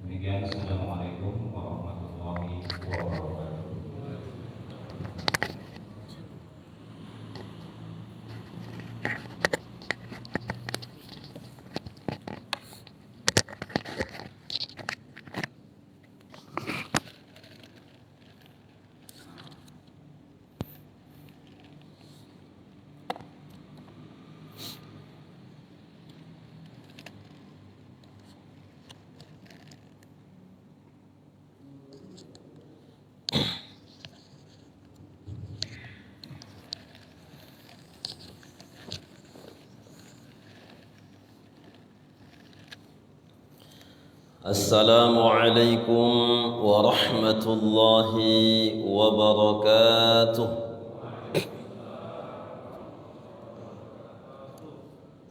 Demikian, Assalamualaikum warahmatullahi wabarakatuh. Assalamualaikum warahmatullahi wabarakatuh.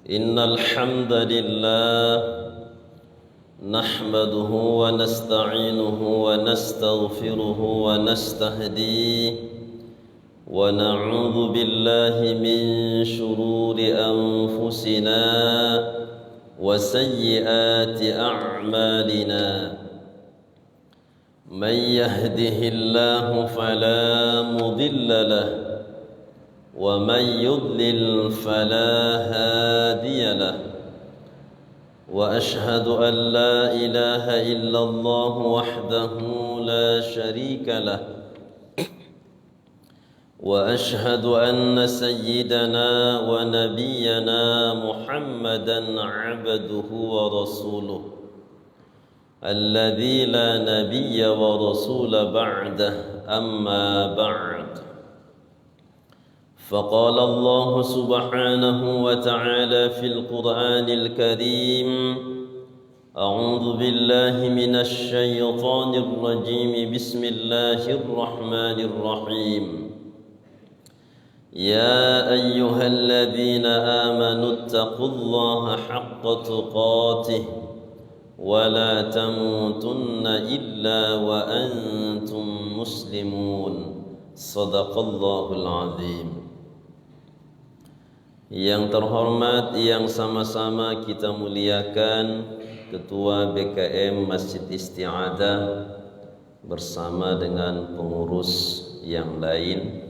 Innal hamdalillah nahmaduhu wa nasta'inuhu wa nastaghfiruhu wa nastahdihi wa na'udzu billahi min shururi anfusina وسيئات أعمالنا من يهده الله فلا مضل له ومن يضلل فلا هادي له وأشهد أن لا إله إلا الله وحده لا شريك له وأشهد أن سيدنا ونبينا محمدا عبده ورسوله الذي لا نبي ورسول بعده أما بعد فقال الله سبحانه وتعالى في القرآن الكريم أعوذ بالله من الشيطان الرجيم بسم الله الرحمن الرحيم يا أيها الذين آمنوا اتقوا الله حق تقاته ولا تموتن إلا وأنتم مسلمون صدق الله العظيم. Yang terhormat, yang sama-sama kita muliakan Ketua BKM Masjid Isti'adah bersama dengan pengurus yang lain,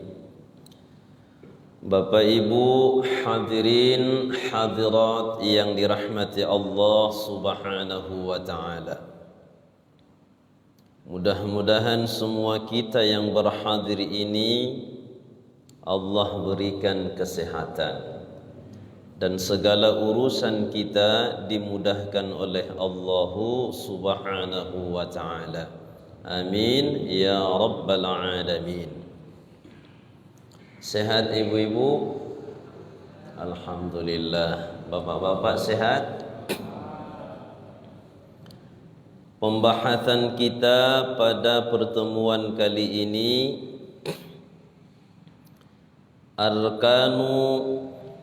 Bapak Ibu hadirin hadirat yang dirahmati Allah Subhanahu wa taala. Mudah-mudahan semua kita yang berhadir ini Allah berikan kesehatan dan segala urusan kita dimudahkan oleh Allah Subhanahu wa taala. Amin ya rabbal alamin. Sehat ibu-ibu? Alhamdulillah. Bapak-bapak sehat? Pembahasan kita pada pertemuan kali ini Arkanu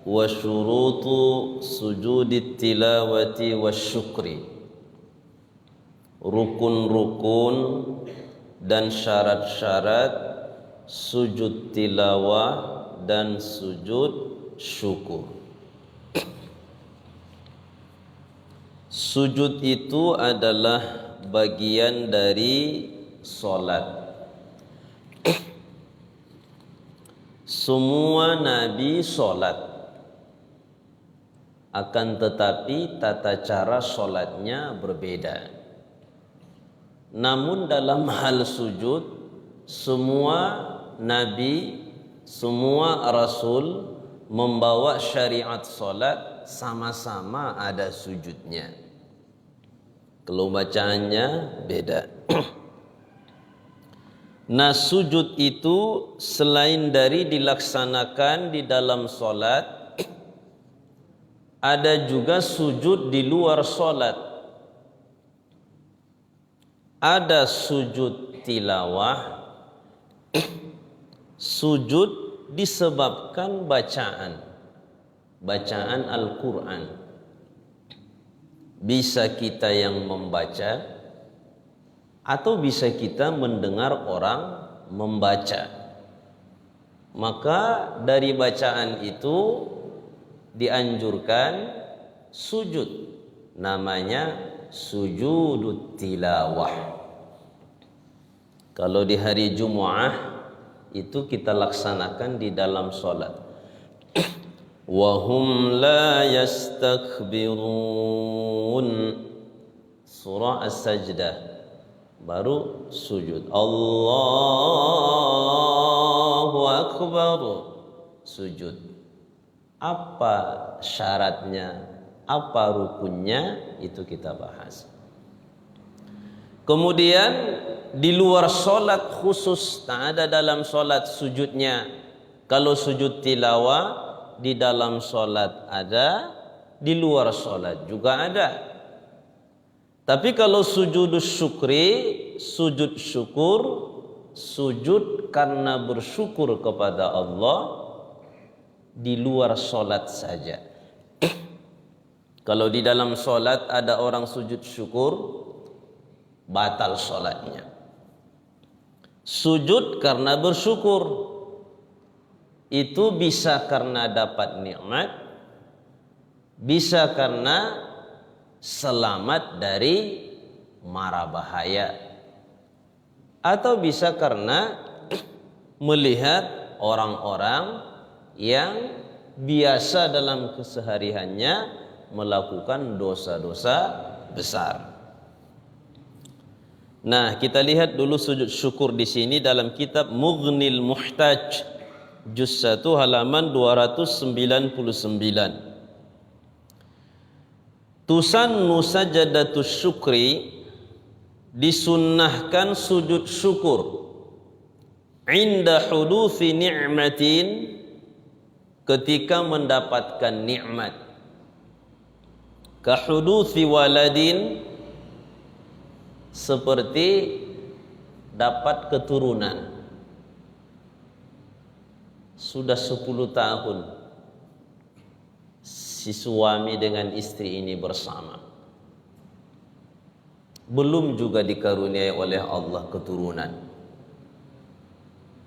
wa syurutu sujudit tilawati wa syukri, rukun-rukun dan syarat-syarat sujud tilawah dan sujud syukur. Sujud itu adalah bagian dari solat. Semua nabi solat, akan tetapi tata cara solatnya berbeda. Namun dalam hal sujud, semua nabi, semua rasul membawa syariat solat, sama-sama ada sujudnya. Kalau bacaannya beda. Nah, sujud itu selain dari dilaksanakan di dalam solat, ada juga sujud di luar solat. Ada sujud tilawah, sujud disebabkan bacaan Al-Quran. Bisa kita yang membaca atau bisa kita mendengar orang membaca. Maka dari bacaan itu dianjurkan sujud, namanya sujudut tilawah. Kalau di hari Jumu'ah itu kita laksanakan di dalam sholat. Wahum la yastakbirun. Surah As-Sajdah. Baru sujud. Allahu Akbar. Sujud. Apa syaratnya? Apa rukunnya? Itu kita bahas. Kemudian di luar solat khusus, tak ada dalam solat sujudnya. Kalau sujud tilawah di dalam solat ada, di luar solat juga ada. Tapi kalau sujud syukri, sujud syukur, sujud karena bersyukur kepada Allah di luar solat saja. Kalau di dalam solat ada orang sujud syukur, batal sholatnya. Sujud karena bersyukur itu bisa karena dapat nikmat, bisa karena selamat dari mara bahaya, atau bisa karena melihat orang-orang yang biasa dalam kesehariannya melakukan dosa-dosa besar. Nah, kita lihat dulu sujud syukur di sini dalam kitab Mughnil Muhtaj juz 1 halaman 299. Tusannu sajadatus syukri, disunnahkan sujud syukur inda huduthi ni'matin, ketika mendapatkan nikmat, ka huduthi waladin, seperti dapat keturunan. Sudah 10 tahun si suami dengan istri ini bersama, belum juga dikaruniai oleh Allah keturunan.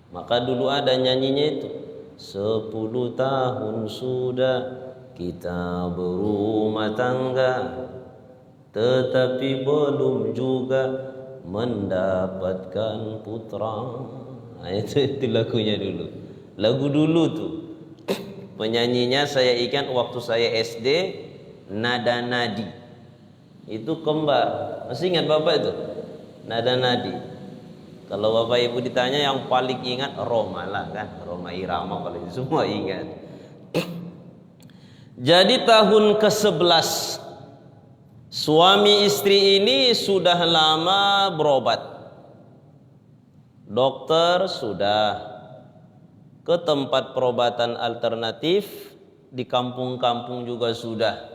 Maka dulu ada nyanyinya itu, 10 tahun sudah kita berumah tangga, tetapi belum juga mendapatkan putra. Nah, itu lagunya dulu. Lagu dulu tuh. Penyanyinya saya ingat waktu saya SD, Nada Nadi. Itu kembar. Masih ingat Bapak itu? Nada Nadi. Kalau Bapak Ibu ditanya yang paling ingat Roma lah kan. Roma Irama kalau itu semua ingat. Jadi tahun ke-11 suami istri ini sudah lama berobat. Dokter sudah, ke tempat perobatan alternatif, di kampung-kampung juga sudah.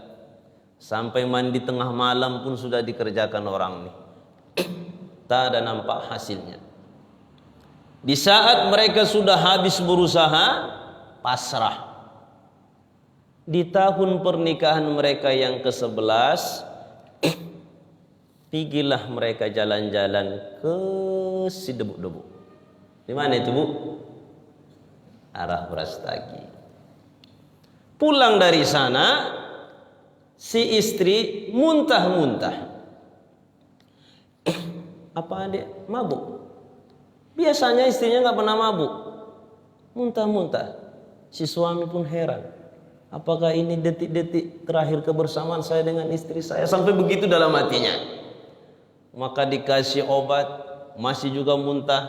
Sampai mandi tengah malam pun sudah dikerjakan orang nih. Tak ada nampak hasilnya. Di saat mereka sudah habis berusaha, pasrah. Di tahun pernikahan mereka yang ke-11, pergilah mereka jalan-jalan ke si debu-debu. Di mana itu, Bu? Arah Brastagi. Pulang dari sana, si istri muntah-muntah. Apa adik mabuk? Biasanya istrinya nggak pernah mabuk. Muntah-muntah. Si suami pun heran. Apakah ini detik-detik terakhir kebersamaan saya dengan istri saya? Sampai begitu dalam hatinya. Maka dikasih obat, masih juga muntah.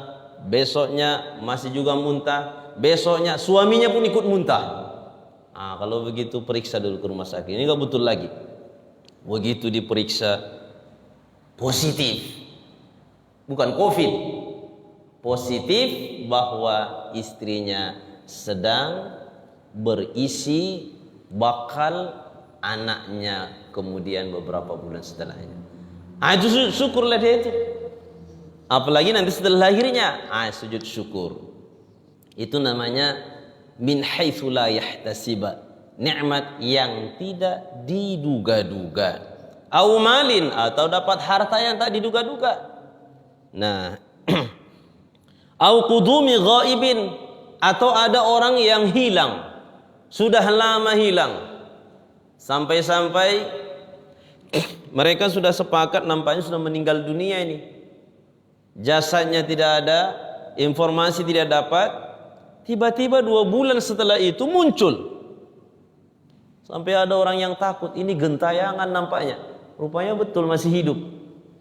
Besoknya masih juga muntah. Besoknya suaminya pun ikut muntah. Nah, kalau begitu periksa dulu ke rumah sakit. Ini gak betul lagi. Begitu diperiksa, positif. Bukan COVID. Positif bahwa istrinya sedang berisi bakal anaknya kemudian beberapa bulan setelahnya. Itu syukurlah dia itu. Apalagi nanti setelah lahirnya, sujud syukur. Itu namanya min haitsu la yahtasiba, nikmat yang tidak diduga-duga. Au malin, atau dapat harta yang tak diduga-duga. Nah, au qudumi ghaibin, atau ada orang yang hilang, sudah lama hilang, sampai-sampai mereka sudah sepakat, nampaknya sudah meninggal dunia ini. Jasadnya tidak ada, informasi tidak dapat. Tiba-tiba 2 bulan setelah itu muncul. Sampai ada orang yang takut, ini gentayangan nampaknya. Rupanya betul masih hidup.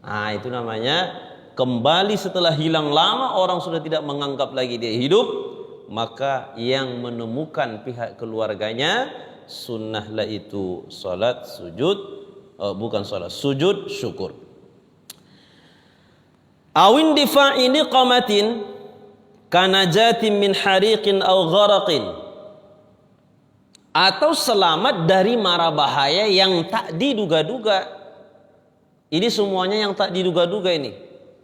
Nah, itu namanya kembali setelah hilang lama, orang sudah tidak menganggap lagi dia hidup. Maka yang menemukan pihak keluarganya, sunnahlah itu salat sujud, bukan salat, sujud syukur. Awin difa'i niqamatin kanajatin min hariqin aw gharaqin, atau selamat dari mara bahaya yang tak diduga-duga. Ini semuanya yang tak diduga-duga ini.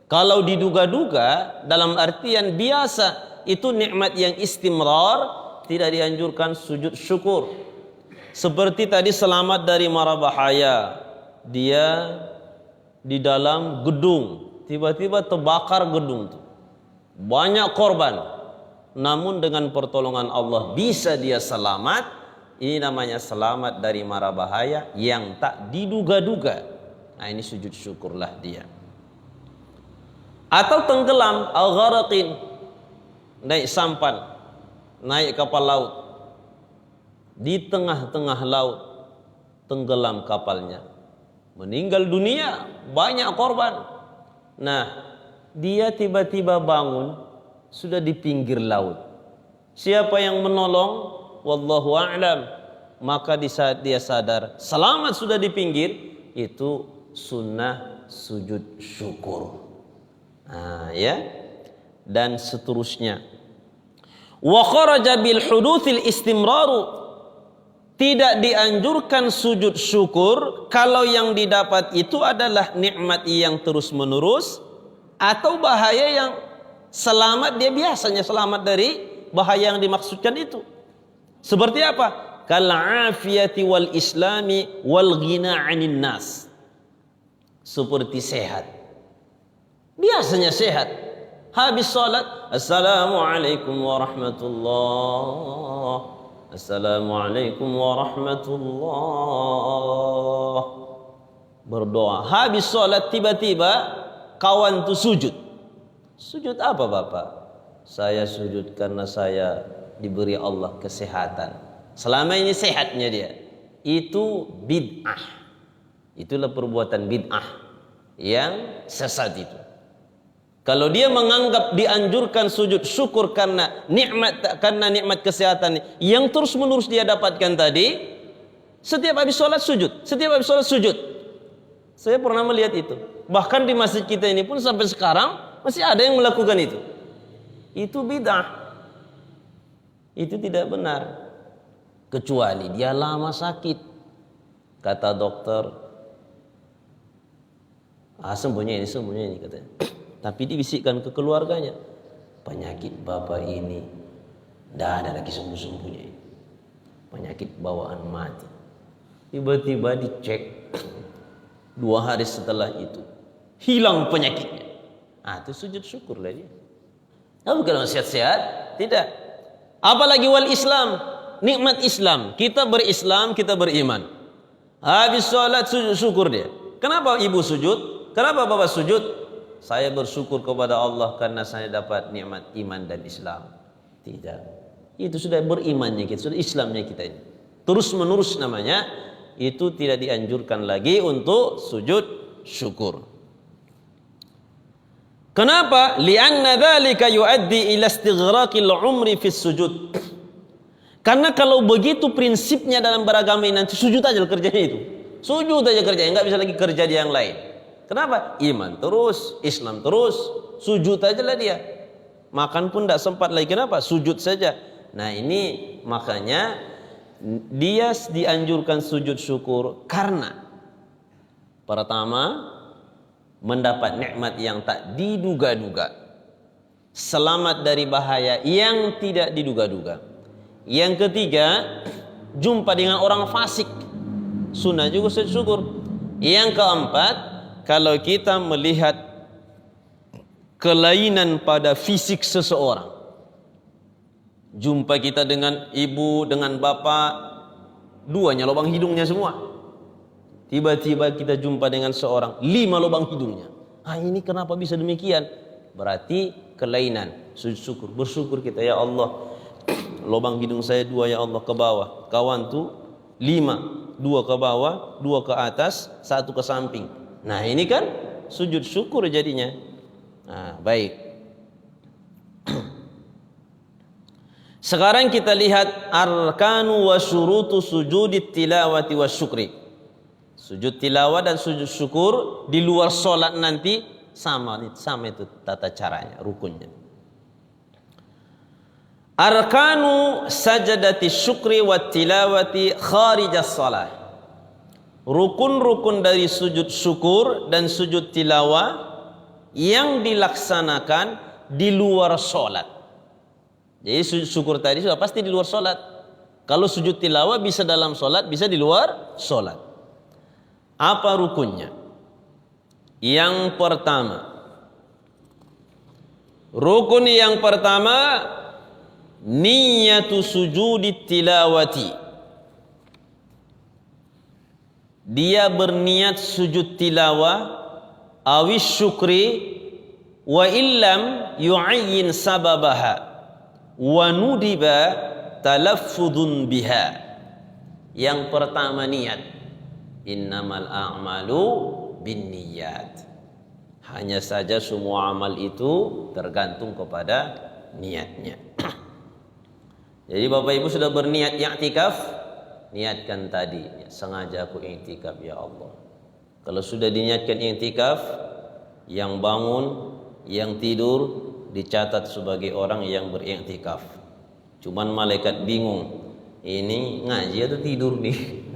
Kalau diduga-duga dalam artian biasa, itu nikmat yang istimrar, tidak dianjurkan sujud syukur. Seperti tadi selamat dari mara bahaya, dia di dalam gedung, tiba-tiba terbakar gedung itu, banyak korban, namun dengan pertolongan Allah bisa dia selamat. Ini namanya selamat dari mara bahaya yang tak diduga-duga. Nah, ini sujud syukurlah dia. Atau tenggelam, al-gharaqin, naik sampan, naik kapal laut, di tengah-tengah laut tenggelam kapalnya, meninggal dunia, banyak korban. Nah, dia tiba-tiba bangun, sudah di pinggir laut. Siapa yang menolong? Wallahu a'lam. Maka di saat dia sadar selamat sudah di pinggir, itu sunnah sujud syukur. Nah, ya, dan seterusnya. Wa kharaja bil huduthil istimraru, tidak dianjurkan sujud syukur kalau yang didapat itu adalah nikmat yang terus menerus atau bahaya yang selamat, dia biasanya selamat dari bahaya yang dimaksudkan itu. Seperti apa? Kal afiyati wal islami wal ghina 'anil nas. Seperti sehat. Biasanya sehat. Habis salat, assalamualaikum warahmatullah. Assalamualaikum warahmatullah. Berdoa. Habis salat tiba-tiba kawan tu sujud. Sujud apa Bapak? Saya sujud karena saya diberi Allah kesehatan. Selama ini sehatnya dia. Itu bid'ah. Itulah perbuatan bid'ah yang sesat itu. Kalau dia menganggap dianjurkan sujud syukur karena nikmat kesehatan yang terus menerus dia dapatkan tadi, setiap habis sholat sujud, setiap habis sholat sujud. Saya pernah melihat itu. Bahkan di masjid kita ini pun sampai sekarang masih ada yang melakukan itu. Itu bid'ah. Itu tidak benar. Kecuali dia lama sakit. Kata dokter, sembunyi ini katanya. Tapi dibisikkan ke keluarganya, penyakit bapak ini tidak ada lagi sembuh-sembuhnya. Penyakit bawaan mati. Tiba-tiba dicek, 2 hari setelah itu hilang penyakitnya. Itu sujud syukur lah dia. Tapi kalau sehat-sehat, tidak. Apalagi wal Islam, nikmat Islam. Kita berislam, kita beriman. Habis sholat sujud syukur dia. Kenapa ibu sujud? Kenapa bapak sujud? Saya bersyukur kepada Allah karena saya dapat nikmat iman dan Islam. Tidak. Itu sudah berimannya kita, sudah Islamnya kita ini. Terus menerus namanya, itu tidak dianjurkan lagi untuk sujud syukur. Kenapa? Li'anna dzalika yuaddi ila istighraqil umri fis sujud. Karena kalau begitu prinsipnya dalam beragama ini, nanti sujud aja kerjanya itu. Sujud aja kerjanya, enggak bisa lagi kerja di yang lain. Kenapa? Iman terus, Islam terus, sujud aja lah dia. Makan pun tidak sempat lagi. Kenapa? Sujud saja. Nah, ini makanya dia dianjurkan sujud syukur karena pertama, mendapat nikmat yang tak diduga-duga, selamat dari bahaya yang tidak diduga-duga. Yang ketiga, jumpa dengan orang fasik, sunnah juga sujud syukur. Yang keempat, kalau kita melihat kelainan pada fisik seseorang, jumpa kita dengan ibu, dengan bapak, duanya lubang hidungnya semua. Tiba-tiba kita jumpa dengan seorang 5 lubang hidungnya. Ini kenapa bisa demikian? Berarti kelainan. Sujud syukur, bersyukur kita, ya Allah, lubang hidung saya 2 ya Allah ke bawah. Kawan tuh 5, 2 ke bawah, 2 ke atas, 1 ke samping. Nah ini kan sujud syukur jadinya. Nah, baik. Sekarang kita lihat arkanu wa syurutu sujudit tilawati wa syukri. Sujud tilawah dan sujud syukur di luar sholat nanti sama itu tata caranya, rukunnya. Arkanu sajadati syukri wa tilawati kharijas shalah. Rukun-rukun dari sujud syukur dan sujud tilawah yang dilaksanakan di luar sholat. Jadi sujud syukur tadi sudah pasti di luar sholat. Kalau sujud tilawah bisa dalam sholat, bisa di luar sholat. Apa rukunnya? Yang pertama, rukun yang pertama, niyatu sujudi tilawati. Dia berniat sujud tilawah awis syukri wa illam yu'ayyin sababaha wa nudiba talaffudun biha. Yang pertama niat. Innamal a'malu binniyat. Hanya saja semua amal itu tergantung kepada niatnya. Jadi Bapak Ibu sudah berniat i'tikaf, niatkan tadi, sengaja aku i'tikaf ya Allah. Kalau sudah diniatkan i'tikaf, yang bangun, yang tidur dicatat sebagai orang yang beriktikaf. Cuman malaikat bingung, ini ngaji atau tidur nih?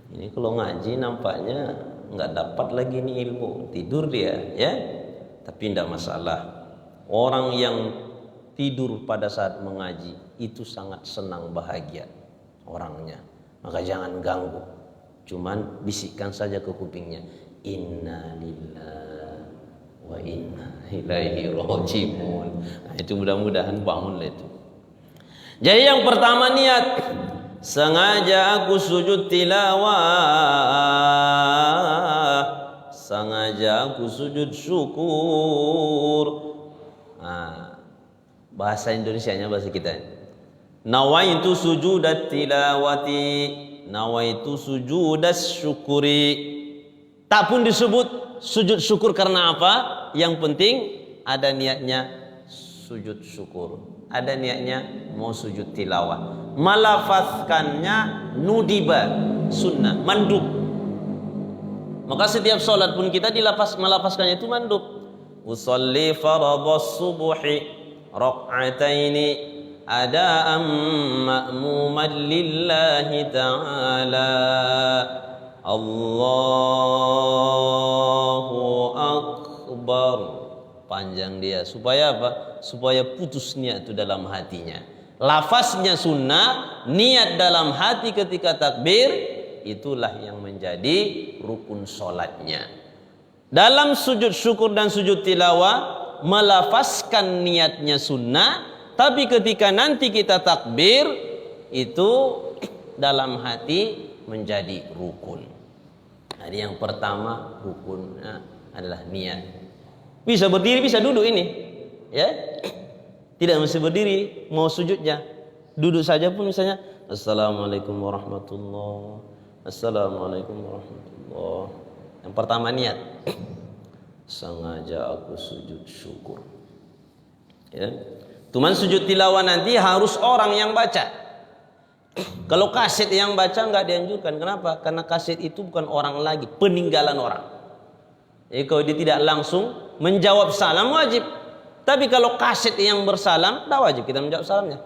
Ini kalau ngaji nampaknya nggak dapat lagi nih ilmu, tidur dia, ya. Tapi tidak masalah. Orang yang tidur pada saat mengaji itu sangat senang, bahagia orangnya. Maka jangan ganggu. Cuman bisikkan saja ke kupingnya, Inna lillahi wa inna ilaihi raji'un. Nah, itu mudah-mudahan bangunlah itu. Jadi yang pertama niat. Sengaja aku sujud tilawah, sengaja aku sujud syukur. Nah, bahasa Indonesianya, bahasa kita. Nawaitu sujudat tilawati, nawaitu sujudas syukuri. Tak pun disebut sujud syukur karena apa? Yang penting ada niatnya sujud syukur, ada niatnya mau sujud tilawah. Melafazkannya nudiba, sunnah, mandub. Maka setiap sholat pun kita melafazkannya itu mandub. Usolli faradhas subuhi rak'ataini ada'am ma'muman lillahi ta'ala. Allahu akbar. Panjang dia. Supaya apa? Supaya putus niat itu dalam hatinya. Lafaznya sunnah, niat dalam hati ketika takbir, itulah yang menjadi rukun sholatnya. Dalam sujud syukur dan sujud tilawah, melafazkan niatnya sunnah, tapi ketika nanti kita takbir, itu dalam hati menjadi rukun. Jadi yang pertama rukunnya adalah niat. Bisa berdiri, bisa duduk ini, ya. Tidak mesti berdiri, mau sujudnya duduk saja pun, misalnya Assalamualaikum warahmatullahi, Assalamualaikum warahmatullahi. Yang pertama niat, sengaja aku sujud syukur, ya. Cuman sujud tilawah nanti harus orang yang baca. Kalau kaset yang baca nggak dianjurkan. Kenapa? Karena kaset itu bukan orang lagi, peninggalan orang. Jadi kalau dia tidak langsung menjawab salam wajib. Tapi kalau kaset yang bersalam, tidak wajib kita menjawab salamnya.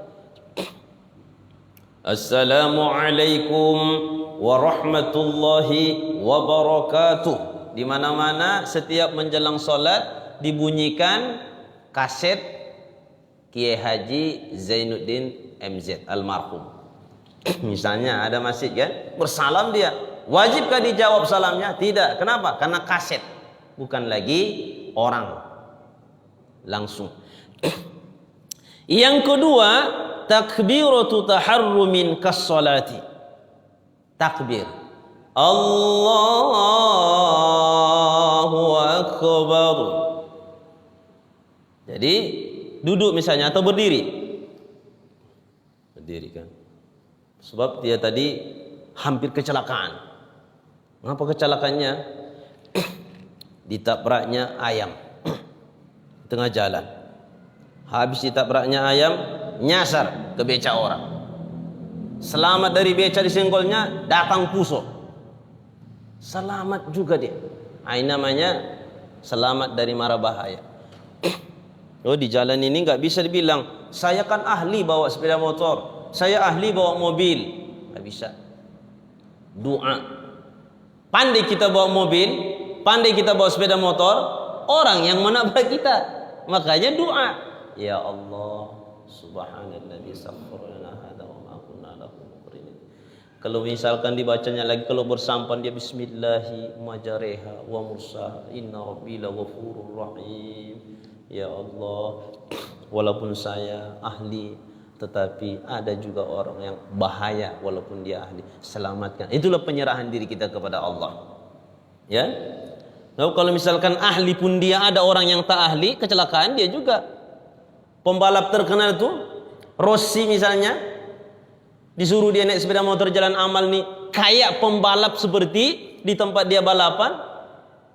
Assalamualaikum warahmatullahi wabarakatuh. Di mana-mana setiap menjelang sholat dibunyikan kaset Kiai Haji Zainuddin MZ almarhum. Misalnya ada masjid kan, bersalam dia, wajibkah dijawab salamnya? Tidak. Kenapa? Karena kaset, bukan lagi orang langsung. Yang kedua, takbiratu taharrumin kas-salati. Takbir. Allahu Akbar. Jadi duduk misalnya atau berdiri. Berdiri kan. Sebab dia tadi hampir kecelakaan. Mengapa kecelakaannya? Ditabraknya ayam di tengah jalan. Habis ditabraknya ayam, nyasar ke beca orang. Selamat dari beca disenggolnya, datang puso. Selamat juga dia. Ini namanya selamat dari mara bahaya. Oh, di jalan ini nggak bisa dibilang saya kan ahli bawa sepeda motor, saya ahli bawa mobil. Nggak bisa. Doa. Pandai kita bawa mobil, pandai kita bawa sepeda motor, orang yang menabrak kita. Makanya doa. Ya Allah, subhanalladzi sakhkhara lana hadza wa ma kunna lahu muqrinin. Kalau misalkan dibacanya lagi, kalau bersampan dia bismillahi majariha wa mursaha inna rabbi laghafurur rahim. Ya Allah, walaupun saya ahli, tetapi ada juga orang yang bahaya walaupun dia ahli. Selamatkan. Itulah penyerahan diri kita kepada Allah. Ya. Lalu kalau misalkan ahli pun dia ada orang yang tak ahli, kecelakaan dia juga. Pembalap terkenal itu Rossi misalnya, disuruh dia naik sepeda motor jalan amal nih, kayak pembalap seperti di tempat dia balapan,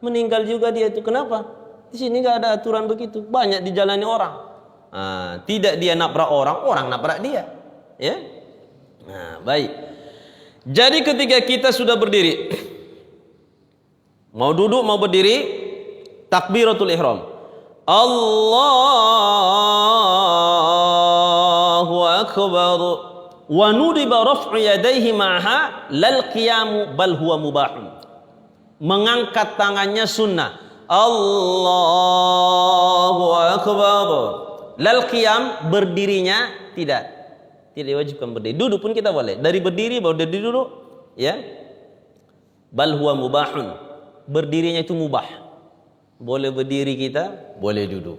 meninggal juga dia itu. Kenapa? Di sini nggak ada aturan begitu. Banyak dijalani orang. Tidak dia nabrak orang, orang nabrak dia. Ya. Nah, baik. Jadi ketika kita sudah berdiri, mau duduk mau berdiri, takbiratul ihram. Allahu akbar. Wa nudiba raf'u yadayhi ma'ha lal qiyamu bal huwa mubahun. Mengangkat tangannya sunnah. Allahu akbar. Lal qiyam, berdirinya tidak diwajibkan berdiri. Duduk pun kita boleh. Dari berdiri baru dari duduk, ya. Bal huwa mubahun. Berdirinya itu mubah. Boleh berdiri kita, boleh duduk.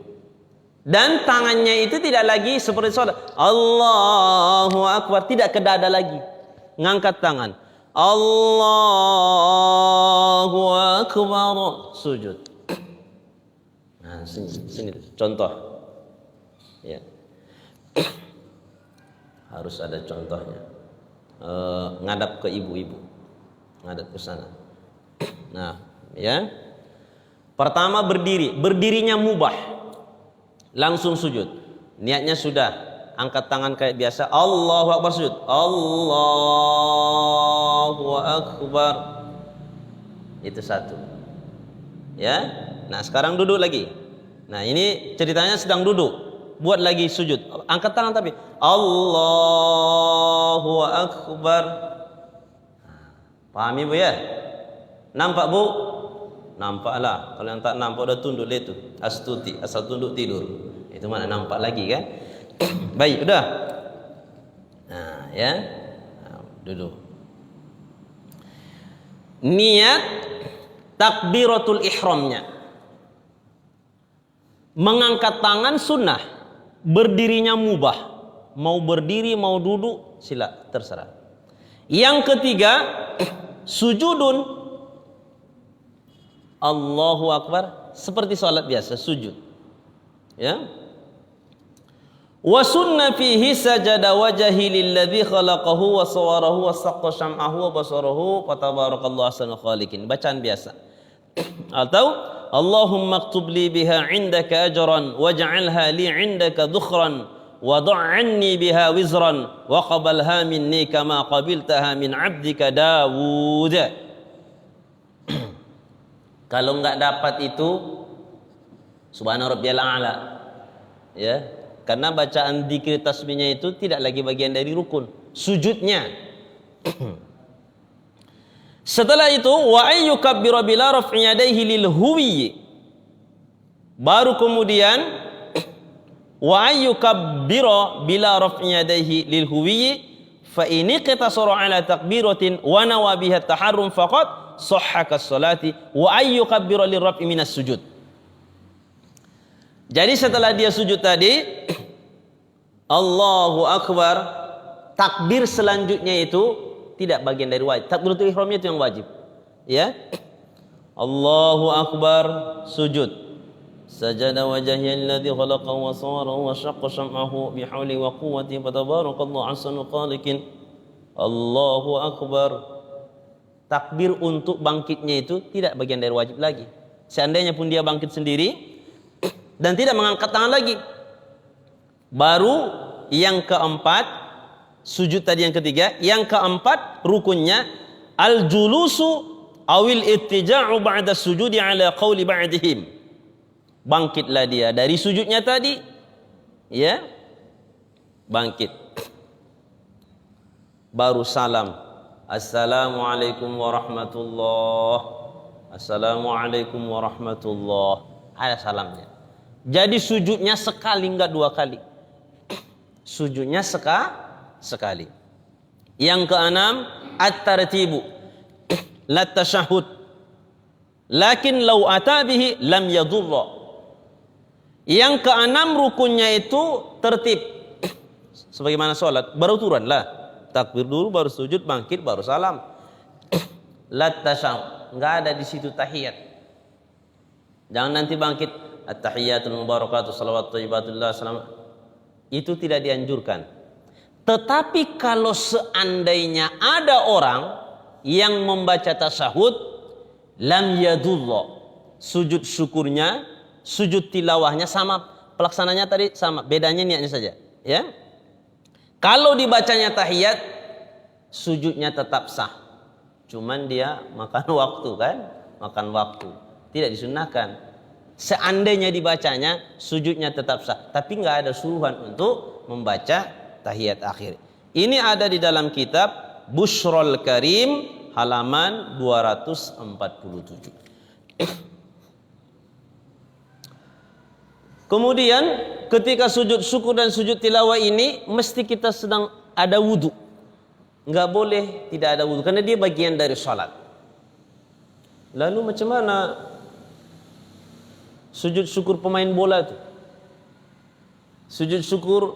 Dan tangannya itu tidak lagi seperti salat. Allahu akbar, tidak ke dada lagi. Ngangkat tangan. Allahu akbar, sujud. Nah, sini contoh. Ya. Harus ada contohnya. Ngadap ke ibu-ibu. Ngadap ke sana. Nah, ya. Pertama berdiri, berdirinya mubah. Langsung sujud. Niatnya sudah, angkat tangan kayak biasa. Allahu akbar, sujud. Allahu akbar. Itu satu. Ya. Nah, sekarang duduk lagi. Nah, ini ceritanya sedang duduk. Buat lagi sujud. Angkat tangan tapi Allahu akbar. Paham Ibu ya? Nampak Bu? Nampaklah. Kalau yang tak nampak udah tunduk dia tu. Astuti, asal tunduk tidur. Itu mana nampak lagi kan? Baik, udah. Nah, ya. Nah, duduk. Niat takbiratul ihramnya. Mengangkat tangan sunnah. Berdirinya mubah. Mau berdiri, mau duduk, sila, terserah. Yang ketiga, sujudun. Allahu akbar, seperti salat biasa, sujud. Ya. Wa sunna fihi sajada wajhi lilladzi khalaqahu wa sawarahu wa saqqa syam'ahu wa basarahu fa tabarakallahu ahsanul khaliqin. Bacaan biasa. Atau Allahumma aktub li biha indaka ajran waj'alha li indaka dhukhran wa da'anni biha wizran wa qabalha minni kama qabiltaha min 'abdika Dawud. Kalau enggak dapat itu subhana rabbiyal a'la. Ya, karena bacaan dzikir tasbihnya itu tidak lagi bagian dari rukun, sujudnya. Setelah itu wa ayyukabbira bila raf'i yadayhi lil huwi. Baru kemudian wa ayyukabbira bila raf'i yadayhi lil huwi fa in iqtasara ala takbiratin wa nawa biha taharrum faqat sahhaka salati wa ayyukabbira lirraf'i minas sujud. Jadi setelah dia sujud tadi Allahu akbar, takbir selanjutnya itu tidak bagian dari wajib. Takbiratul ihramnya itu yang wajib. Ya. Allahu akbar, sujud. Sajada wajhiya alladhi khalaqa wa sawara wa syaqqa sam'ahu bihawli wa quwwati fatabarakallahu ahsanul khaliqin. Allahu akbar. Takbir untuk bangkitnya itu tidak bagian dari wajib lagi. Seandainya pun dia bangkit sendiri dan tidak mengangkat tangan lagi. Baru yang keempat, sujud tadi yang ketiga, yang keempat rukunnya al-julusu awil ittija'u ba'da sujudi ala qawli ba'dihim. Bangkitlah dia dari sujudnya tadi, ya, bangkit. Baru salam. Assalamualaikum warahmatullah. Assalamualaikum warahmatullah. Ada salamnya. Jadi sujudnya sekali, enggak dua kali. Sujudnya sekali. Yang keenam, at-tartibu. La tasyahud. Lakin law ata bihi lam yadurra. Yang keenam rukunnya itu tertib. Sebagaimana sholat, baru turunlah. Takbir dulu, baru sujud, bangkit, baru salam. La tasyahud. Enggak ada di situ tahiyat. Jangan nanti bangkit at-tahiyatul mubarakatuh salawat thayyibatullah salam. Itu tidak dianjurkan. Tetapi kalau seandainya ada orang yang membaca tasyahud, lam yadullah, sujud syukurnya, sujud tilawahnya sama, pelaksananya tadi sama, bedanya niatnya saja, ya. Kalau dibacanya tahiyat, sujudnya tetap sah. Cuman dia makan waktu kan? Makan waktu. Tidak disunahkan. Seandainya dibacanya, sujudnya tetap sah. Tapi nggak ada suruhan untuk membaca tahiyat akhir. Ini ada di dalam kitab Bushrul Karim halaman 247. Kemudian ketika sujud syukur dan sujud tilawah ini mesti kita sedang ada wudu. Enggak boleh tidak ada wudu karena dia bagian dari salat. Lalu macam mana sujud syukur pemain bola tu? Sujud syukur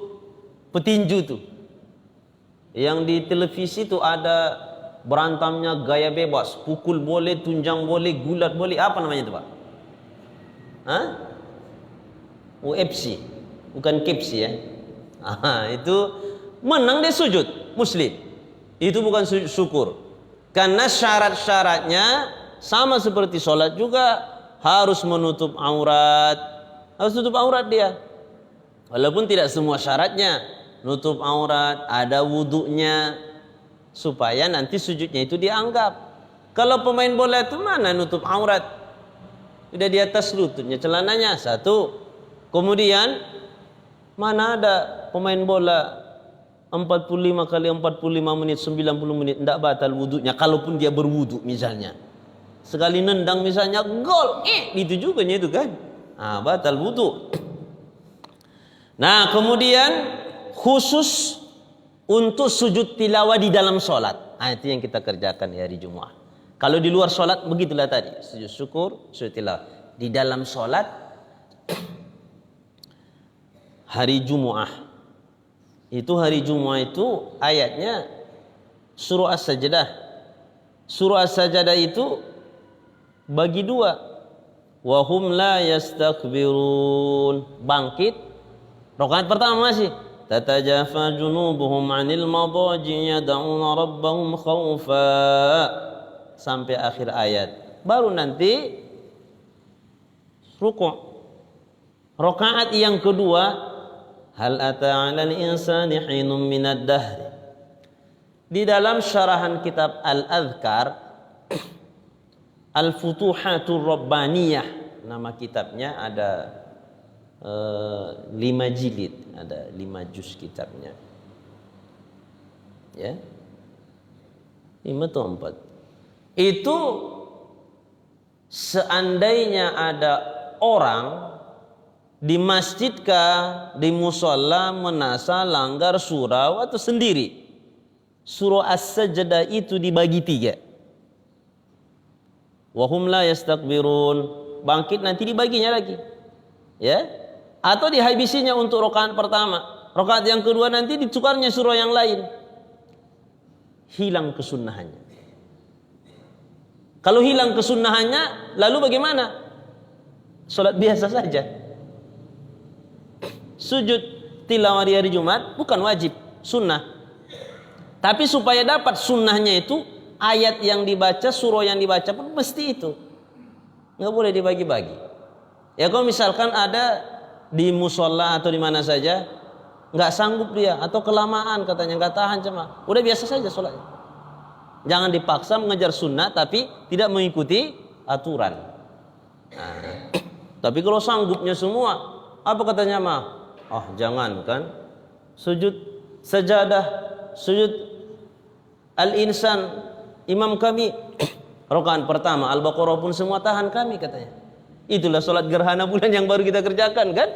petinju tu. Yang di televisi tu ada berantamnya gaya bebas, pukul boleh, tunjang boleh, gulat boleh, apa namanya tu Pak? Hah? UFC, bukan KFC ya. Itu menang dia sujud muslim. Itu bukan sujud syukur. Karena syarat-syaratnya sama seperti sholat juga, harus menutup aurat. Harus tutup aurat dia. Walaupun tidak semua syaratnya. Nutup aurat, ada wudunya, supaya nanti sujudnya itu dianggap. Kalau pemain bola itu mana nutup aurat? Udah di atas lututnya celananya, satu. Kemudian mana ada pemain bola 45 kali 45 menit 90 menit tidak batal wudunya, kalaupun dia berwudu misalnya. Sekali nendang misalnya gol, itu juga itu kan. Batal wudu. Nah, kemudian khusus untuk sujud tilawah di dalam sholat. Itu yang kita kerjakan di hari Jumat. Kalau di luar sholat begitulah tadi, sujud syukur, sujud tilawah. Di dalam sholat hari Jumat. Itu hari Jumat itu ayatnya surah As-Sajdah. Surah As-Sajdah itu bagi dua. Wa hum la yastakbirun. Bangkit. Rakaat pertama masih. Tatajafa junubuhum 'anil madaji yad'una rabbahum khaufa. Sampai akhir ayat. Baru nanti rukuk. Rakaat yang kedua, hal ata 'alal insani hinum minad dahr. Di dalam syarahan kitab Al-Adhkar Al-Futuhatur Rabbaniyah, nama kitabnya ada 5 jilid, ada 5 juz kitabnya. Ya. 5 atau 4. Itu seandainya ada orang di masjid kah, di musola menasa langgar surau atau sendiri, surah As-Sajdah itu dibagi 3. Wahum la yastakbirun, bangkit nanti dibaginya lagi, ya, atau dihabisinya untuk rakaat pertama, rakaat yang kedua nanti ditukarnya surah yang lain. hilang kesunnahannya. Kalau hilang kesunnahannya, lalu bagaimana? Salat biasa saja. Sujud tilawah di hari Jumat bukan wajib, sunnah. Tapi supaya dapat sunnahnya itu, ayat yang dibaca, surah yang dibaca pun mesti itu. Nggak boleh dibagi-bagi. Ya kalau misalkan ada di musola atau di mana saja, nggak sanggup dia atau kelamaan katanya nggak tahan cuma, udah biasa saja sholatnya. Jangan dipaksa mengejar sunnah tapi tidak mengikuti aturan. Nah, tapi kalau sanggupnya semua, apa katanya mah? Oh jangan kan, sujud sajadah, sujud al-insan, imam kami rakaat pertama Al-Baqarah pun semua tahan kami katanya. Itulah sholat gerhana bulan yang baru kita kerjakan kan.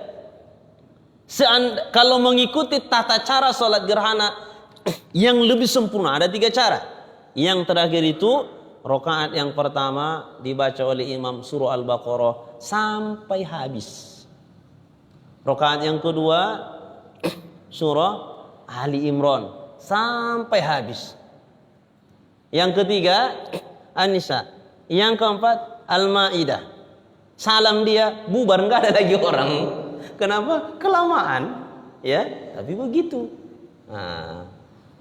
Kalau mengikuti tata cara sholat gerhana yang lebih sempurna, ada 3 cara. Yang terakhir itu rakaat yang pertama dibaca oleh imam surah Al-Baqarah sampai habis. Rakaat yang kedua surah Ali Imran sampai habis. Yang ketiga An-Nisa. Yang keempat Al-Maidah. Salam dia bubar, nggak ada lagi orang. Kenapa? Kelamaan. Ya, tapi begitu. Nah,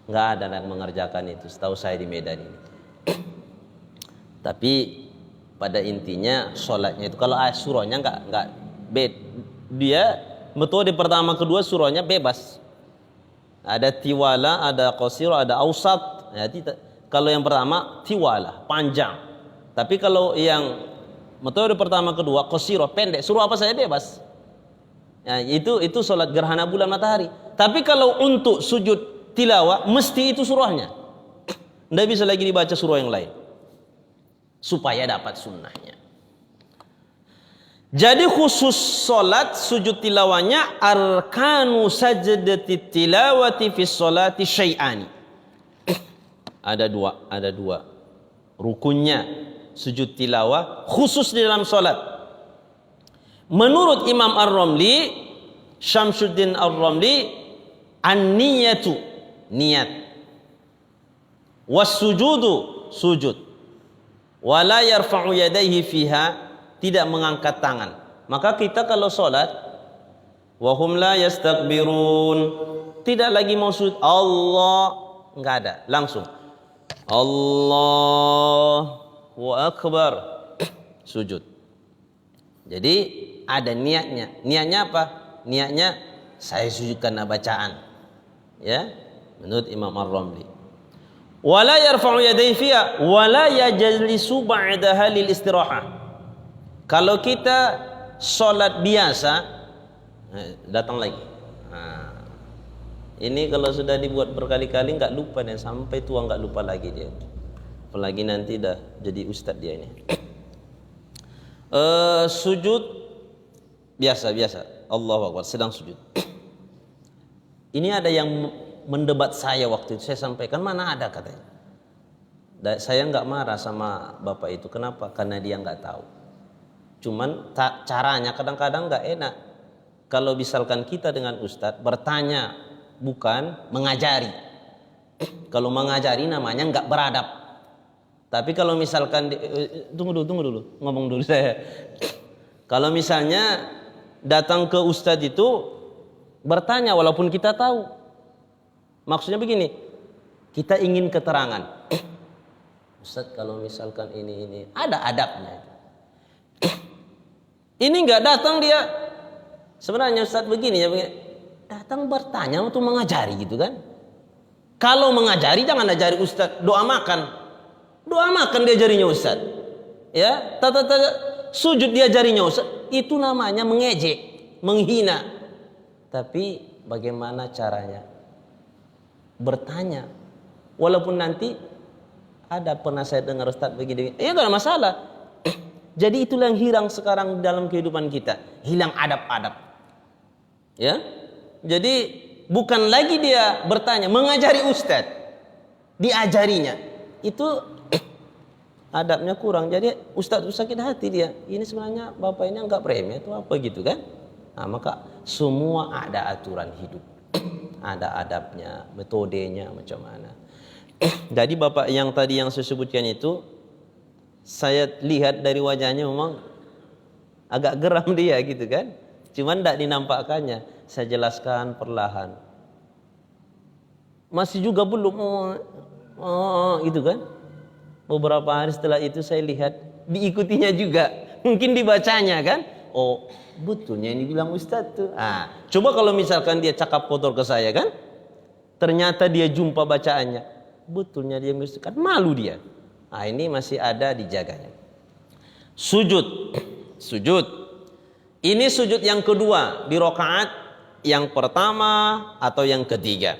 nggak ada yang mengerjakan itu. Setahu saya di Medan ini. Tapi pada intinya sholatnya itu kalau surahnya nggak dia metode pertama kedua surahnya bebas. Ada tiwala, ada qasir, ada ausat. Ya, kalau yang pertama tiwala panjang. Tapi kalau yang metode pertama kedua qasirah pendek, surah apa saja bebas. Ya, itu sholat gerhana bulan matahari. Tapi kalau untuk sujud tilawah mesti itu surahnya. Tidak bisa lagi dibaca surah yang lain supaya dapat sunnahnya. Jadi khusus sholat sujud tilawahnya arkanu sajdati tilawati fi sholati syai'ani. Ada dua rukunnya sujud tilawah khusus di dalam sholat. Menurut Imam Ar-Ramli, Syamsuddin Ar-Ramli, an-niyatu, niat, was-sujudu, sujud, wala yarfa'u yadayhi fiha, tidak mengangkat tangan. Maka kita kalau sholat, wahum la yastakbirun, tidak lagi mau sujud Allah, enggak ada, langsung Allahu Akbar, sujud. Jadi ada niatnya. Niatnya apa? Niatnya saya sujud karena bacaan. Ya, menurut Imam Ar-Ramli. Wala yarfa'u yadayhi fiha wala yajlisu ba'daha lil istirahah. Kalau kita sholat biasa, datang lagi. Nah, ini kalau sudah dibuat berkali-kali nggak lupa dan sampai tua nggak lupa lagi dia. Apalagi nanti dah jadi ustadz dia ini. Sujud biasa Allahu Akbar sedang sujud. Ini ada yang mendebat saya waktu itu, saya sampaikan mana ada katanya. Saya nggak marah sama bapak itu, kenapa? Karena dia nggak tahu. Cuman caranya kadang-kadang nggak enak. Kalau misalkan kita dengan ustadz bertanya bukan mengajari. Kalau mengajari namanya nggak beradab. Tapi kalau misalkan tunggu dulu, ngomong dulu saya. Kalau misalnya datang ke ustadz itu bertanya walaupun kita tahu. Maksudnya begini, kita ingin keterangan. Ustadz kalau misalkan ini ada adabnya. Ini nggak datang dia. Sebenarnya ustadz begini ya, datang bertanya untuk mengajari gitu kan. Kalau mengajari jangan ajari ustadz doa makan. Doa makan dia jarinya ustaz. Ya, tata sujud dia jarinya ustaz. Itu namanya mengejek, menghina. Tapi bagaimana caranya? Bertanya. Walaupun nanti ada pernah saya dengar ustaz begini. Ya enggak ada masalah. Jadi itulah yang hilang sekarang dalam kehidupan kita. Hilang adab-adab. Ya. Jadi bukan lagi dia bertanya, mengajari ustaz. Diajarinya. Itu adabnya kurang. Jadi ustadz sakit hati dia. Ini sebenarnya bapak ini anggap remeh atau apa gitu kan. Nah, maka semua ada aturan hidup. Ada adabnya, metodenya macam mana. Jadi bapak yang tadi yang saya sebutkan itu, saya lihat dari wajahnya memang agak geram dia gitu kan. Cuman tidak dinampakkannya. Saya jelaskan perlahan. Masih juga belum gitu kan. Beberapa hari setelah itu saya lihat diikutinya juga. Mungkin dibacanya kan. Oh betulnya ini bilang Ustadz tuh. Coba kalau misalkan dia cakap kotor ke saya kan. Ternyata dia jumpa bacaannya. Betulnya dia kan malu dia. Ini masih ada dijaganya. Sujud. Ini sujud yang kedua di rakaat yang pertama atau yang ketiga.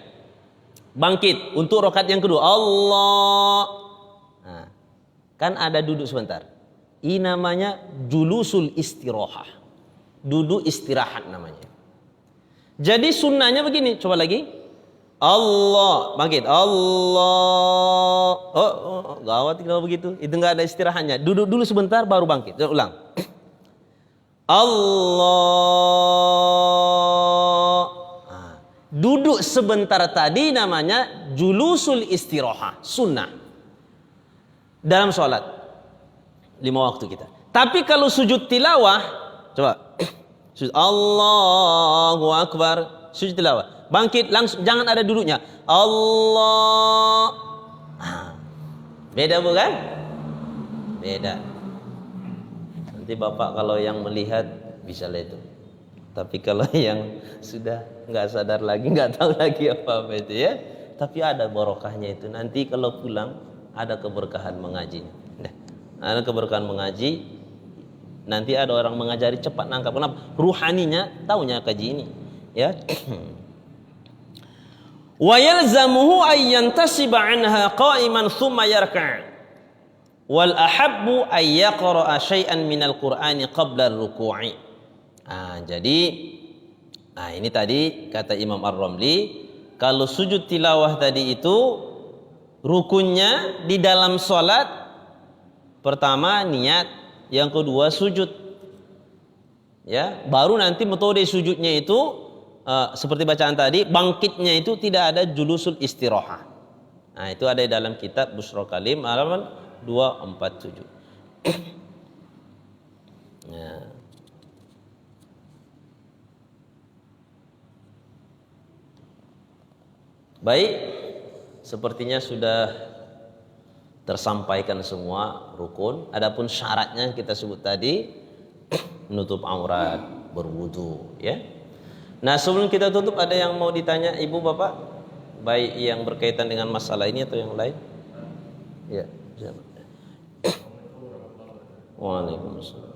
Bangkit untuk rakaat yang kedua. Allah. Kan ada duduk sebentar. Ini namanya julusul istirahah. Duduk istirahat namanya. Jadi sunnahnya begini. Coba lagi. Allah. Bangkit. Allah. Gawat kalau begitu. Itu nggak ada istirahatnya. Duduk dulu sebentar baru bangkit. Ulang. Allah. Duduk sebentar tadi namanya julusul istirahah, sunnah dalam sholat 5 waktu kita. Tapi kalau sujud tilawah, coba sujud Allahu Akbar, sujud tilawah, bangkit langsung, jangan ada duduknya. Allah. Beda bukan? Beda. Nanti bapak kalau yang melihat bisa lihat itu. Tapi kalau yang sudah nggak sadar lagi, nggak tahu lagi apa itu ya. Tapi ada barokahnya itu. Nanti kalau pulang ada keberkahan mengaji. Ada keberkahan mengaji. Nanti ada orang mengajari cepat nangkap. Kenapa? Ruhaninya taunya kaji ini. Ya. Wa yalzamuhu ay yantasiba anha qa'iman thumma yarka'. Wal ahabbu ay yaqra'a syai'an minal Qur'ani qabla ar-ruku'i. Jadi ini tadi kata Imam Ar-Ramli, kalau sujud tilawah tadi itu rukunnya di dalam salat pertama niat, yang kedua sujud. Ya, baru nanti metode sujudnya itu seperti bacaan tadi, bangkitnya itu tidak ada julusul istirahah. Itu ada di dalam kitab Busra Kalim halaman 247. Ya. Baik, sepertinya sudah tersampaikan semua rukun. Adapun syaratnya kita sebut tadi, menutup aurat, berwudu, ya. Nah, sebelum kita tutup ada yang mau ditanya Ibu Bapak, baik yang berkaitan dengan masalah ini atau yang lain? Ya, siapa? Waalaikumsalam.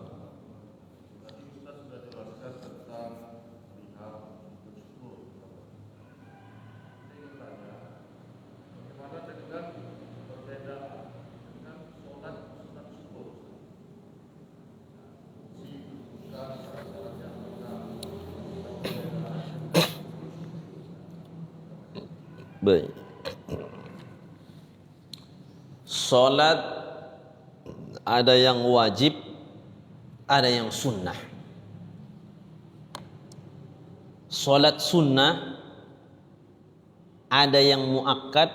Baik. Salat ada yang wajib, ada yang sunnah. Salat sunnah ada yang muakkad,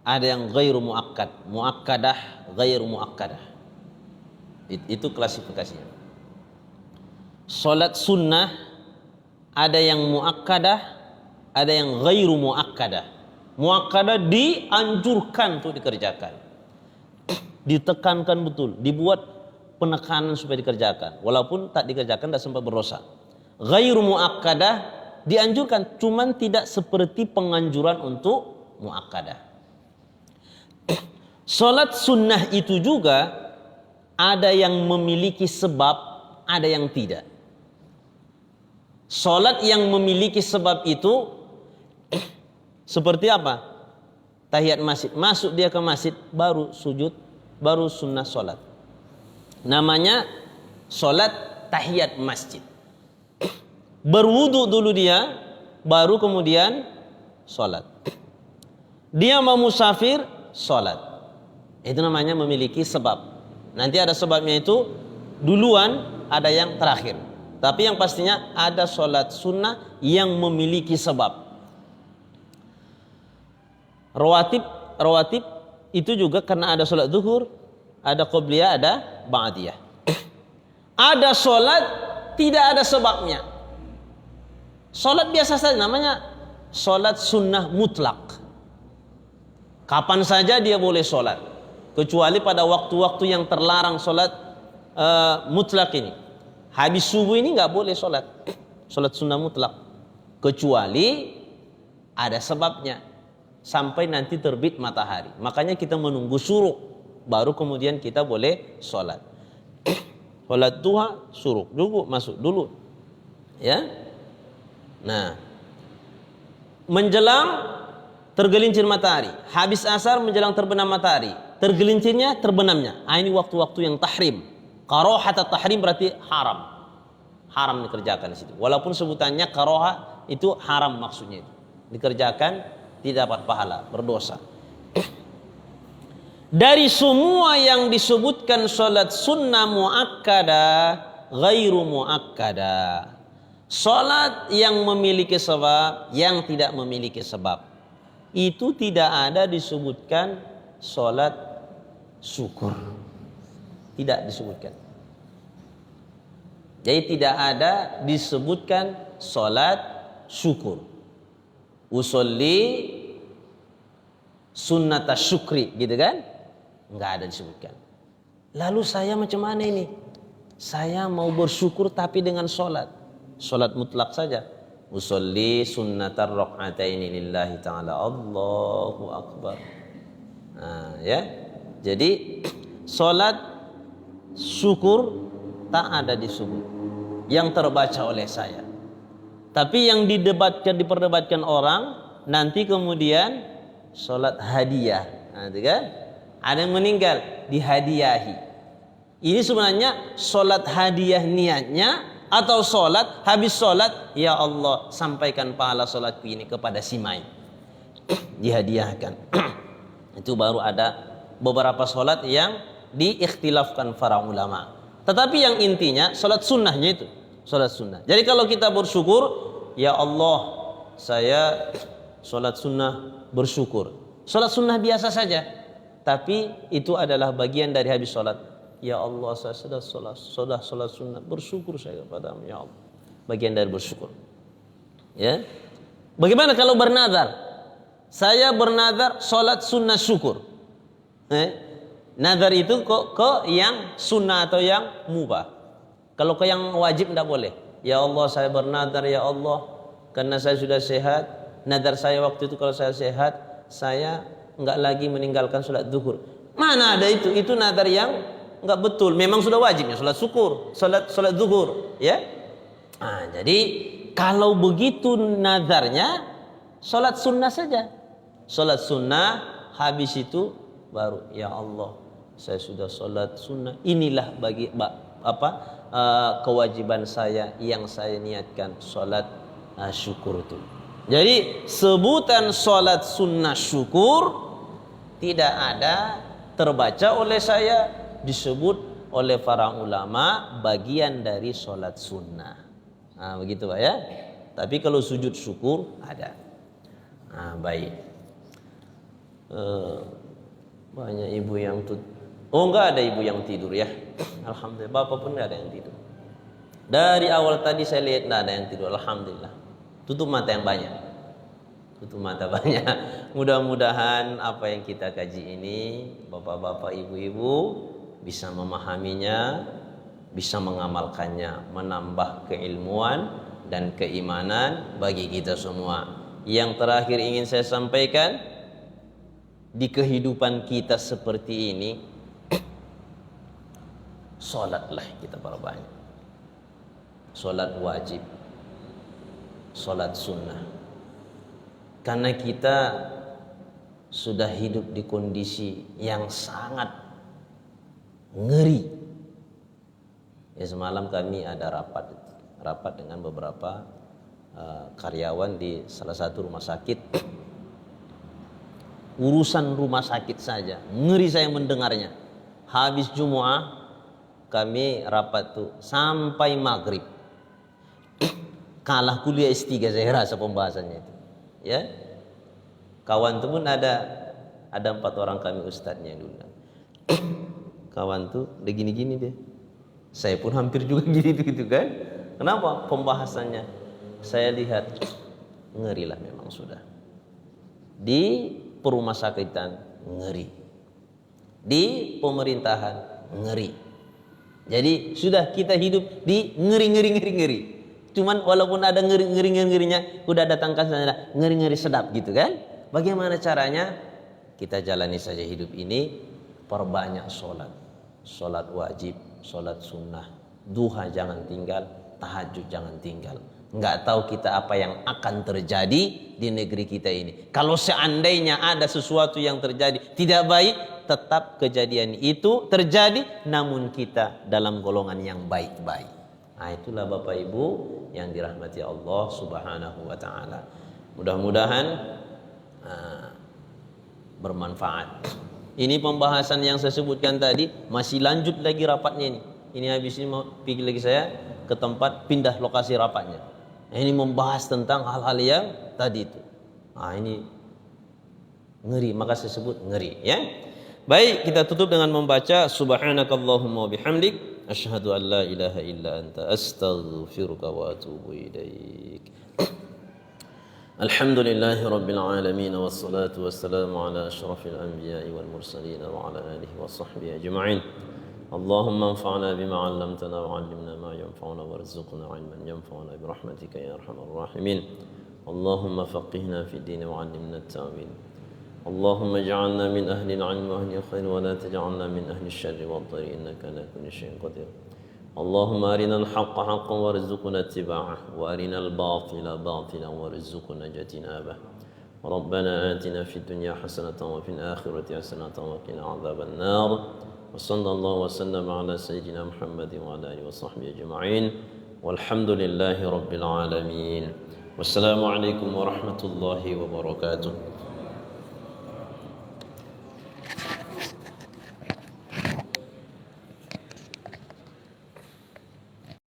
ada yang ghairu muakkad, muakkadah, ghairu muakkadah. Itu klasifikasinya. Salat sunnah ada yang muakkadah, ada yang ghairu muakkadah. Muakkadah dianjurkan untuk dikerjakan. Ditekankan betul, dibuat penekanan supaya dikerjakan. Walaupun tak dikerjakan tak sempat berdosa. Ghairu muakkadah dianjurkan, cuman tidak seperti penganjuran untuk muakkadah. Salat sunnah itu juga ada yang memiliki sebab, ada yang tidak. Salat yang memiliki sebab itu seperti apa? Tahiyat masjid. Masuk dia ke masjid, baru sujud, baru sunnah salat. Namanya salat tahiyat masjid. Berwudu dulu dia, baru kemudian salat. Dia mau musafir, salat. Itu namanya memiliki sebab. Nanti ada sebabnya itu duluan, ada yang terakhir. Tapi yang pastinya ada salat sunnah yang memiliki sebab. Rawatib itu juga karena ada sholat zuhur, ada qobliyah, ada ba'diyah. Ada sholat tidak ada sebabnya. Sholat biasa saja, namanya sholat sunnah mutlak. Kapan saja dia boleh sholat, kecuali pada waktu-waktu yang terlarang sholat mutlak ini. Habis subuh ini nggak boleh sholat sunnah mutlak, kecuali ada sebabnya, sampai nanti terbit matahari. Makanya kita menunggu syuruk, baru kemudian kita boleh sholat. Sholat duha, syuruk dulu, masuk dulu, ya. Nah, menjelang tergelincir matahari, habis asar menjelang terbenam matahari, tergelincirnya, terbenamnya. Ini waktu-waktu yang tahrim. Karohat tahrim berarti haram dikerjakan di situ. Walaupun sebutannya karoha itu haram, maksudnya itu dikerjakan tidak dapat pahala, berdosa. Dari semua yang disebutkan salat sunnah muakkada, ghairu muakkada. Salat yang memiliki sebab, yang tidak memiliki sebab, itu tidak ada disebutkan salat syukur. Tidak disebutkan. Jadi tidak ada disebutkan salat syukur. Usolli sunnata syukri, gitu kan? Enggak ada disebutkan. Lalu saya macam mana ini? Saya mau bersyukur tapi dengan salat mutlak saja. Usolli sunnatar rak'ataini lillahi ta'ala, Allahu akbar. Nah, ya. Jadi salat syukur tak ada disebut yang terbaca oleh saya. Tapi yang diperdebatkan orang nanti kemudian salat hadiah. Nah, itu kan? Ada yang meninggal dihadiahi. Ini sebenarnya salat hadiah niatnya, atau salat habis salat, ya Allah sampaikan pahala salatku ini kepada si Mai, dihadiahkan. Itu baru ada beberapa salat yang diikhtilafkan para ulama. Tetapi yang intinya salat sunnahnya itu salat sunnah. Jadi kalau kita bersyukur, ya Allah saya salat sunnah bersyukur, salat sunnah biasa saja, tapi itu adalah bagian dari habis salat. Ya Allah saya sudah salat sunnah, bersyukur saya kepadamu ya Allah. Bagian dari bersyukur. Ya. Bagaimana kalau bernazar? Saya bernazar salat sunnah syukur. Nazar itu ke yang sunnah atau yang mubah. Kalau ke yang wajib tidak boleh. Ya Allah saya bernazar ya Allah, karena saya sudah sehat, nazar saya waktu itu kalau saya sehat, saya enggak lagi meninggalkan salat zuhur. Mana ada itu? Itu nazar yang enggak betul. Memang sudah wajibnya salat syukur, salat zuhur, ya. Nah, jadi kalau begitu nazarnya salat sunnah saja. Salat sunnah habis itu baru ya Allah saya sudah salat sunnah. Inilah bagi kewajiban saya yang saya niatkan salat syukur itu. Jadi sebutan salat sunnah syukur tidak ada terbaca oleh saya, disebut oleh para ulama bagian dari salat sunnah. Nah, begitu Pak ya. Tapi kalau sujud syukur ada. Nah, baik. Banyak ibu yang enggak ada ibu yang tidur ya. Alhamdulillah, bapak pun enggak ada yang tidur. Dari awal tadi saya lihat enggak ada yang tidur, alhamdulillah. Tutup mata yang banyak. Tutup mata banyak. Mudah-mudahan apa yang kita kaji ini bapak-bapak, ibu-ibu bisa memahaminya, bisa mengamalkannya, menambah keilmuan dan keimanan bagi kita semua. Yang terakhir ingin saya sampaikan, di kehidupan kita seperti ini, salatlah kita perbanyak. Salat wajib, salat sunnah. Karena kita sudah hidup di kondisi yang sangat ngeri. Ya, semalam kami ada rapat dengan beberapa karyawan di salah satu rumah sakit. Urusan rumah sakit saja ngeri saya mendengarnya. Habis Jumat kami rapat tuh sampai maghrib. Kalah kuliah S3 saya rasa pembahasannya itu. Ya. Kawan tuh pun ada 4 orang kami ustadznya dulu. Kawan tuh udah gini-gini dia. Saya pun hampir juga gitu kan. Kenapa? Pembahasannya saya lihat ngeri lah memang sudah. Di perumah sakitan ngeri. Di pemerintahan ngeri. Jadi sudah kita hidup di ngeri. Cuman walaupun ada ngerinya, udah datangkan sana ngeri sedap gitu kan. Bagaimana caranya? Kita jalani saja hidup ini, perbanyak sholat wajib, sholat sunnah, duha jangan tinggal, tahajud jangan tinggal. Nggak tahu kita apa yang akan terjadi di negeri kita ini. Kalau seandainya ada sesuatu yang terjadi tidak baik, tetap kejadian itu terjadi, namun kita dalam golongan yang baik-baik. Nah, itulah Bapak Ibu yang dirahmati Allah Subhanahu wa taala. Mudah-mudahan bermanfaat. Ini pembahasan yang saya sebutkan tadi, masih lanjut lagi rapatnya ini. Ini habis ini mau pergi lagi saya ke tempat pindah lokasi rapatnya. Ini membahas tentang hal-hal yang tadi itu. Nah, ini ngeri, maka saya sebut ngeri ya. Baik, kita tutup dengan membaca subhanakallahumma bihamdik asyhadu an la ilaha illa anta astaghfiruka wa atubu ilaik. Alhamdulillahi rabbil alamin wassalatu wassalamu ala asyrafil anbiya'i wal mursalin wa ala alihi wa sahbihi ajma'in. Allahumma anfa'na bima 'allamtana wa 'allimna ma yanfa'una warzuqna 'ilman yanfa'una bi rahmatika ya arhamar rahimin. Allahumma faqihna fid din wa 'allimna at-ta'wil. Allahumma ij'alna min ahli al-'ilm wa ahli al-khair wa la taj'alna min ahli asy-syarri wad-dhari innaka ala kulli syai'in qadir. Allahumma arina al-haqqa haqqan warzuqna ittiba'ah wa arina al-batila batilan warzuqna ijtinabah. Rabbana atina fid dunya hasanatan wa fil akhirati hasanatan wa qina 'adzaban nar. وصلى الله وسلم على سيدنا محمد وعلى آله وصحبه أجمعين والحمد لله رب العالمين والسلام عليكم ورحمة الله وبركاته.